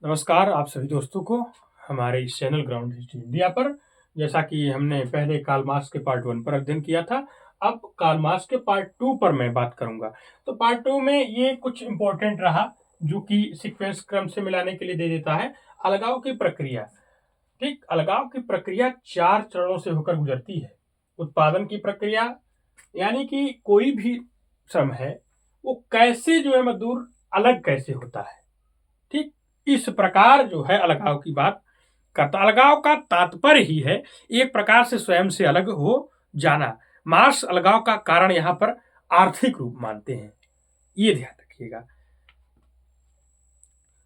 नमस्कार आप सभी दोस्तों को हमारे इस चैनल ग्राउंड हिस्ट्री इंडिया पर। जैसा कि हमने पहले कार्ल मार्क्स के पार्ट 1 पर अध्ययन किया था, अब कार्ल मार्क्स के पार्ट 2 पर मैं बात करूंगा। तो पार्ट 2 में ये कुछ इंपॉर्टेंट रहा जो कि सीक्वेंस क्रम से मिलाने के लिए दे देता है। अलगाव की प्रक्रिया, ठीक, अलगाव की प्रक्रिया 4 चरणों से होकर गुजरती है। उत्पादन की प्रक्रिया, यानी कि कोई भी श्रम है वो कैसे जो है मजदूर अलग कैसे होता है, ठीक, इस प्रकार जो है अलगाव की बात करता। अलगाव का तात्पर्य ही है एक प्रकार से स्वयं से अलग हो जाना। मार्क्स अलगाव का कारण यहां पर आर्थिक रूप मानते हैं, ये ध्यान रखिएगा।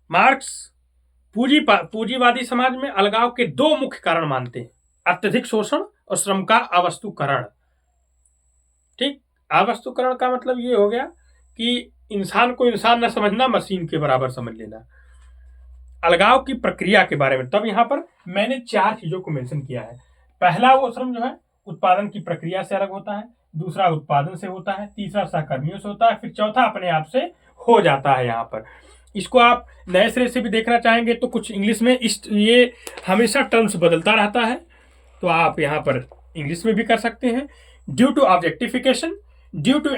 मार्क्स पूंजीवादी समाज में अलगाव के दो मुख्य कारण मानते हैं, अत्यधिक शोषण और श्रम का अवस्तुकरण। ठीक, अवस्तुकरण का मतलब ये हो गया कि इंसान को इंसान न समझना, मशीन के बराबर समझ लेना। अलगाव की प्रक्रिया के बारे में तब यहां पर मैंने 4 चीजों को मेंशन किया है। पहला वो श्रम जो है उत्पादन की प्रक्रिया से अलग होता है, दूसरा उत्पादन से होता है, तीसरा सहकर्मियों से होता है, फिर चौथा अपने आप से हो जाता है। यहाँ पर इसको आप नए सिरे से भी देखना चाहेंगे तो कुछ इंग्लिश में ये हमेशा टर्म्स बदलता रहता है, तो आप यहाँ पर इंग्लिश में भी कर सकते हैं। Due to objectification, due to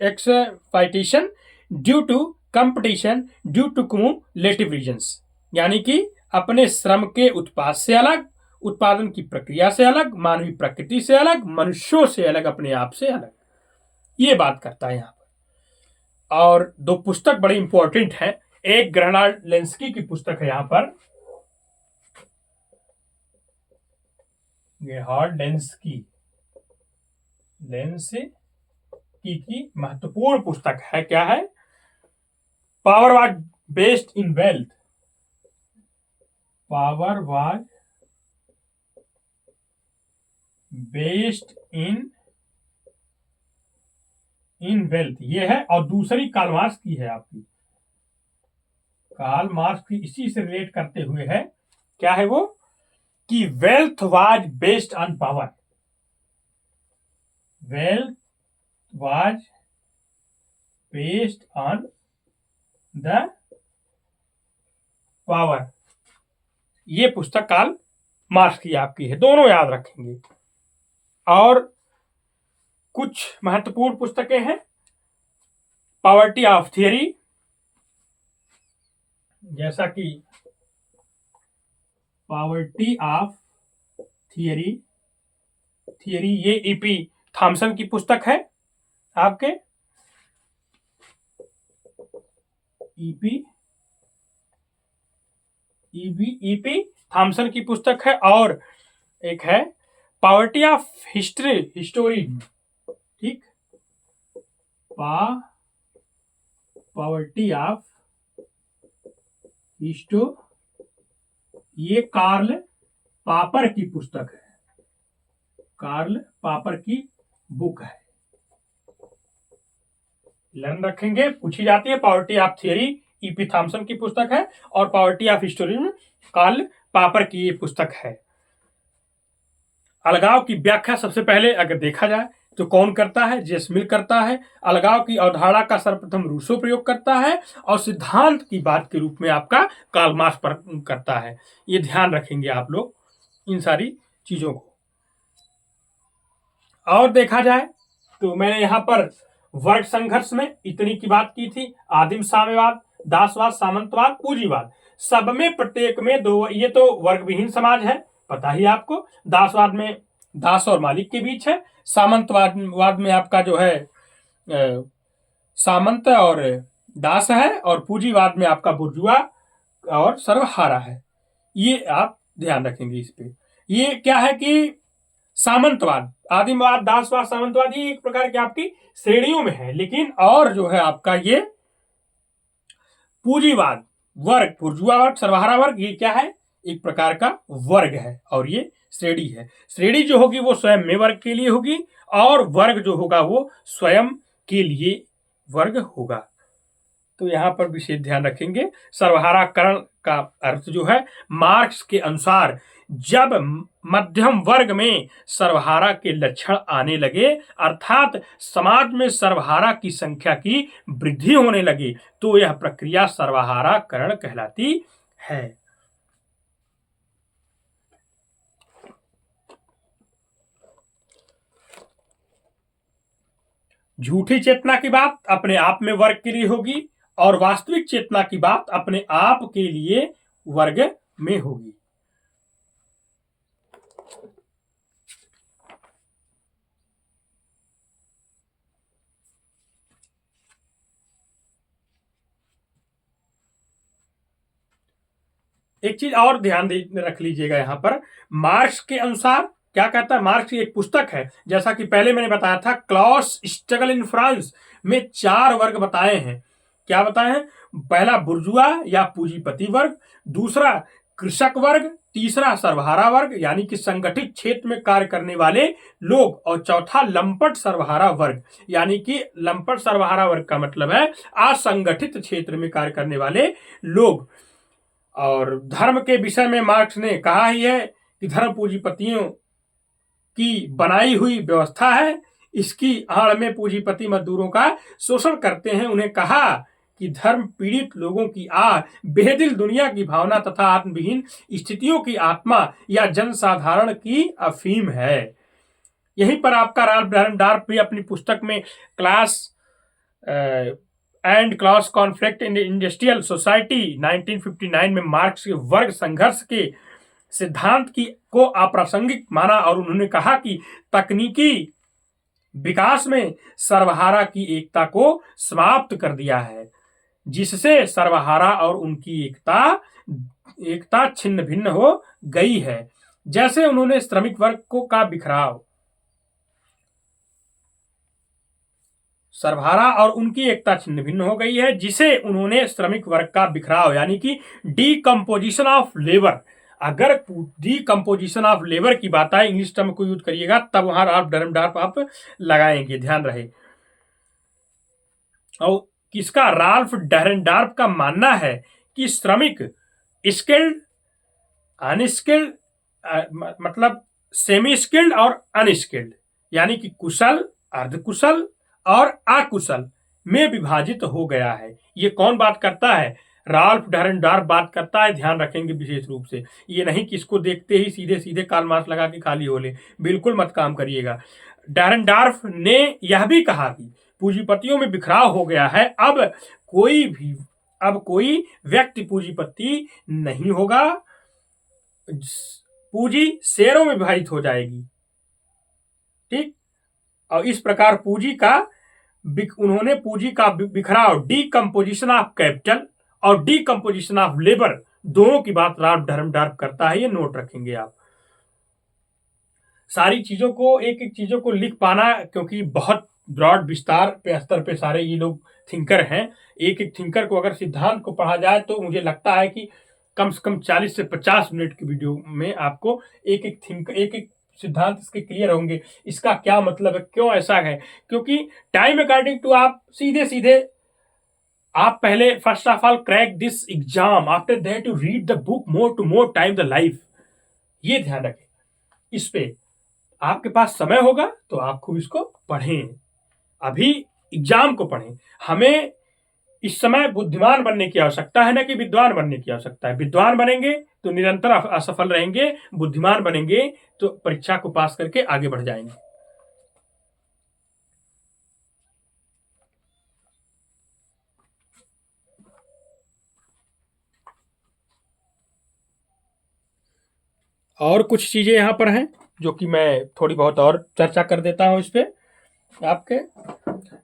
exploitation, due to competition, due to cumulative reasons, यानी कि अपने श्रम के उत्पाद से अलग, उत्पादन की प्रक्रिया से अलग, मानवीय प्रकृति से अलग, मनुष्यों से अलग, अपने आप से अलग, ये बात करता है यहाँ पर। और दो पुस्तक बड़ी इंपॉर्टेंट है। एक ग्रहणाल्ड लेंस्की की पुस्तक है यहाँ पर, गेरहार्ड लेंस्की की महत्वपूर्ण पुस्तक है, क्या है? Power was based in wealth, power was based in wealth, ये है। और दूसरी कार्ल मार्क्स की है आपकी, कार्ल मार्क्स की इसी से रिलेट करते हुए है, क्या है वो? कि wealth was based on power, wealth was based on the power. ये पुस्तक कार्ल मार्क्स की आपकी है, दोनों याद रखेंगे। और कुछ महत्वपूर्ण पुस्तकें हैं, पॉवर्टी ऑफ थियरी, जैसा कि पॉवर्टी ऑफ थियरी, ये ईपी थॉमसन की पुस्तक है आपके, ईपी थॉमसन की पुस्तक है। और एक है पॉवर्टी ऑफ हिस्टोरी, ठीक, पॉवर्टी ऑफ हिस्टो, ये कार्ल पापर की पुस्तक है, कार्ल पापर की बुक है, लर्न रखेंगे, पूछी जाती है। Poverty of theory EP Thompson की पुस्तक है, और पॉवर्टी ऑफ हिस्टोरी में कार्ल पापर की ये पुस्तक है। अलगाव की व्याख्या सबसे पहले अगर देखा जाए तो कौन करता है? जेम्स मिल करता है। अलगाव की अवधारणा का सर्वप्रथम रूसो प्रयोग करता है, और सिद्धांत की बात के रूप में आपका कार्ल मार्क्स पर करता है। ये ध्यान रखेंगे आप लोग इन सारी चीजों को। और देखा जाए तो मैंने यहाँ पर वर्ग संघर्ष में इतनी की बात की थी, आदिम साम्यवाद, दासवाद, सामंतवाद, पूंजीवाद, सब में प्रत्येक में दो, ये तो वर्ग विहीन समाज है, पता ही आपको। दासवाद में दास और मालिक के बीच है, सामंतवाद में आपका जो है सामंत और दास है, और पूंजीवाद में आपका बुर्जुआ और सर्वहारा है। ये आप ध्यान रखेंगे इस पे। ये क्या है कि सामंतवाद, आदिमवाद, दासवाद, सामंतवाद, ये एक प्रकार की आपकी श्रेणियों में है। लेकिन और जो है आपका ये पूंजीवाद, वर्ग, बुर्जुआ वर्ग, सर्वहारा वर्ग, ये क्या है? एक प्रकार का वर्ग है, और ये श्रेणी है। श्रेणी जो होगी वो स्वयं में वर्ग के लिए होगी, और वर्ग जो होगा वो स्वयं के लिए वर्ग होगा। तो यहां पर विशेष ध्यान रखेंगे। सर्वहाराकरण का अर्थ जो है मार्क्स के अनुसार जब मध्यम वर्ग में सर्वहारा के लक्षण आने लगे, अर्थात समाज में सर्वहारा की संख्या की वृद्धि होने लगी, तो यह प्रक्रिया सर्वहाराकरण कहलाती है। झूठी चेतना की बात अपने आप में वर्ग के लिए होगी और वास्तविक चेतना की बात अपने आप के लिए वर्ग में होगी। एक चीज और ध्यान रख लीजिएगा यहां पर, मार्क्स के अनुसार क्या कहता है। मार्क्स की एक पुस्तक है, जैसा कि पहले मैंने बताया था, क्लॉस स्ट्रगल इन फ्रांस में 4 वर्ग बताए हैं। क्या बताए हैं? पहला बुर्जुआ या पूंजीपति वर्ग, दूसरा कृषक वर्ग, तीसरा सर्वहारा वर्ग यानी कि संगठित क्षेत्र में कार्य करने वाले लोग, और चौथा लंपट सर्वहारा वर्ग यानी कि लंपट सर्वहारा वर्ग का मतलब है असंगठित क्षेत्र में कार्य करने वाले लोग। और धर्म के विषय में मार्क्स ने कहा ही है कि धर्म पूंजीपतियों की बनाई हुई व्यवस्था है, इसकी आड़ में पूंजीपति मजदूरों का शोषण करते हैं। उन्हें कहा कि धर्म पीड़ित लोगों की बेदिल दुनिया की भावना तथा आत्मविहीन स्थितियों की आत्मा या जनसाधारण की अफीम है। यहीं पर आपका राल्फ डैरेनडॉर्फ भी अपनी पुस्तक में class and class conflict in industrial society 1959 में मार्क्स के वर्ग संघर्ष के सिद्धांत को अप्रासंगिक माना और उन्होंने कहा कि तकनीकी विकास में सर्वहारा की एकता को समाप्त कर दिया है, जिससे सर्वहारा और उनकी एकता छिन्न भिन्न हो गई है। जैसे उन्होंने श्रमिक वर्ग का बिखराव, सर्वहारा और उनकी एकता छिन्न भिन्न हो गई है, जिसे उन्होंने श्रमिक वर्ग का बिखराव यानी कि डीकम्पोजिशन ऑफ लेबर, अगर डीकम्पोजिशन ऑफ लेबर की बात आए इंग्लिश टर्म को यूज करिएगा तब वहां राल्फ डैरेनडॉर्फ आप लगाएंगे, ध्यान रहे। और किसका? राल्फ डैरेनडॉर्फ का मानना है कि श्रमिक स्किल्ड, अनस्किल्ड, मतलब सेमी स्किल्ड और अनस्किल्ड यानी कि कुशल, अर्धकुशल और अकुशल में विभाजित हो गया है। ये कौन बात करता है? राल्फ डैरेनडॉर्फ बात करता है, ध्यान रखेंगे विशेष रूप से। ये नहीं कि इसको देखते ही सीधे सीधे कार्ल मार्क्स लगा के खाली हो ले, बिल्कुल मत काम करिएगा। डैरेनडॉर्फ ने यह भी कहा कि पूंजीपतियों में बिखराव हो गया है, अब कोई व्यक्ति पूंजीपति नहीं होगा, पूंजी शेयरों में विभाजित हो जाएगी। ठीक, और इस प्रकार उन्होंने पूंजी का बिखराव, डीकम्पोजिशन ऑफ कैपिटल और डीकम्पोजिशन ऑफ लेबर, दोनों की बात राल्फ डैरेनडॉर्फ करता है। ये नोट रखेंगे आप। सारी चीजों को, एक एक चीजों को लिख पाना, क्योंकि बहुत ब्रॉड विस्तार पे स्तर पे सारे ये लोग थिंकर हैं। एक एक थिंकर को अगर सिद्धांत को पढ़ा जाए तो मुझे लगता है कि कम से कम 40 से 50 मिनट की वीडियो में आपको एक एक सिद्धांत इसके क्लियर होंगे। इसका क्या मतलब है, क्यों ऐसा है? क्योंकि टाइम अकॉर्डिंग टू आप सीधे सीधे आप पहले first of all crack this exam, after that you read the book more to more time the life. ये ध्यान रखें। इस पे आपके पास समय होगा तो आप खूब इसको पढ़ें, अभी एग्जाम को पढ़ें। हमें इस समय बुद्धिमान बनने की आवश्यकता है, ना कि विद्वान बनने की आवश्यकता है। विद्वान बनेंगे तो निरंतर असफल रहेंगे, बुद्धिमान बनेंगे तो परीक्षा को पास करके आगे बढ़ जाएंगे। और कुछ चीजें यहां पर हैं जो कि मैं थोड़ी बहुत और चर्चा कर देता हूं इस पे आपके।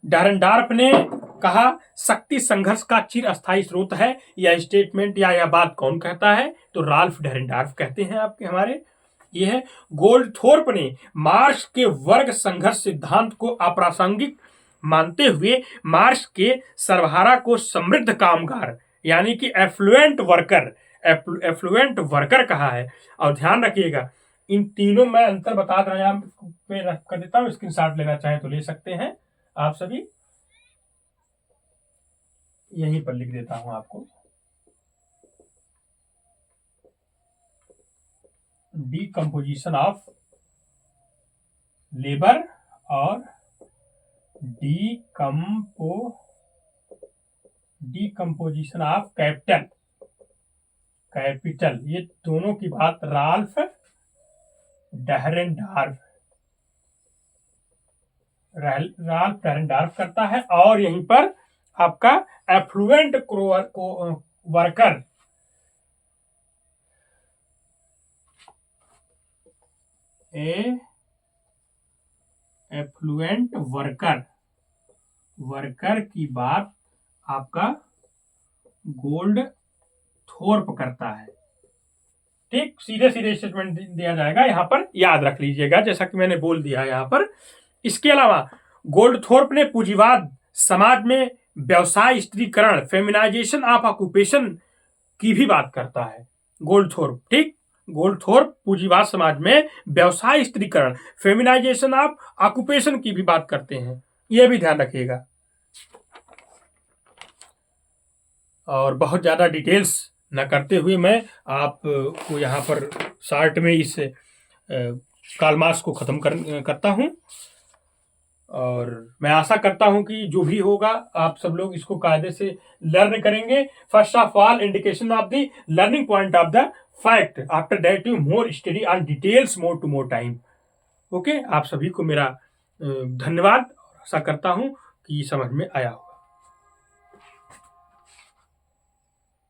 डैरेनडॉर्फ ने कहा शक्ति संघर्ष का चिरस्थायी स्रोत है। यह स्टेटमेंट या यह बात कौन कहता है? तो राल्फ डैरेनडॉर्फ कहते हैं आपके हमारे। ये है गोल्डथोर्प ने मार्क्स के वर्ग संघर्ष सिद्धांत को अप्रासंगिक मानते हुए मार्क्स के सर्वहारा को समृद्ध कामगार यानी कि एफ्लुएंट वर्कर कहा है। और ध्यान रखिएगा, इन तीनों में अंतर बता रहा हूं, कर देता हूं, स्क्रीनशॉट लेना चाहे तो ले सकते हैं आप सभी, यहीं पर लिख देता हूं आपको। डिकम्पोजिशन ऑफ लेबर और डिकम्पोजिशन ऑफ कैपिटल, ये दोनों की बात राल्फ डैरेनडॉर्फ करता है। और यहीं पर आपका एफ्लुएंट वर्कर की बात आपका गोल्डथोर्प करता है। ठीक, सीधे सीधे स्टेटमेंट दिया जाएगा, यहां पर याद रख लीजिएगा जैसा कि मैंने बोल दिया यहां पर। इसके अलावा गोल्डथोर्प ने पूंजीवाद समाज में व्यवसाय स्त्रीकरण, फेमिनाइजेशन ऑफ ऑक्यूपेशन की भी बात करता है गोल्डथोर्प। ठीक, गोल्डथोर्प पूंजीवाद समाज में व्यवसाय स्त्रीकरण, फेमिनाइजेशन ऑफ ऑक्यूपेशन की भी बात करते हैं, यह भी ध्यान रखिएगा। और बहुत ज्यादा डिटेल्स न करते हुए मैं आपको यहाँ पर शार्ट में इस कार्ल मार्क्स को खत्म करता हूँ। और मैं आशा करता हूं कि जो भी होगा आप सब लोग इसको कायदे से लर्न करेंगे। First of all, indication of the learning point of the fact, after that you more study on details, more to more time. Okay, आप सभी को मेरा धन्यवाद। आशा करता हूं कि समझ में आया हो।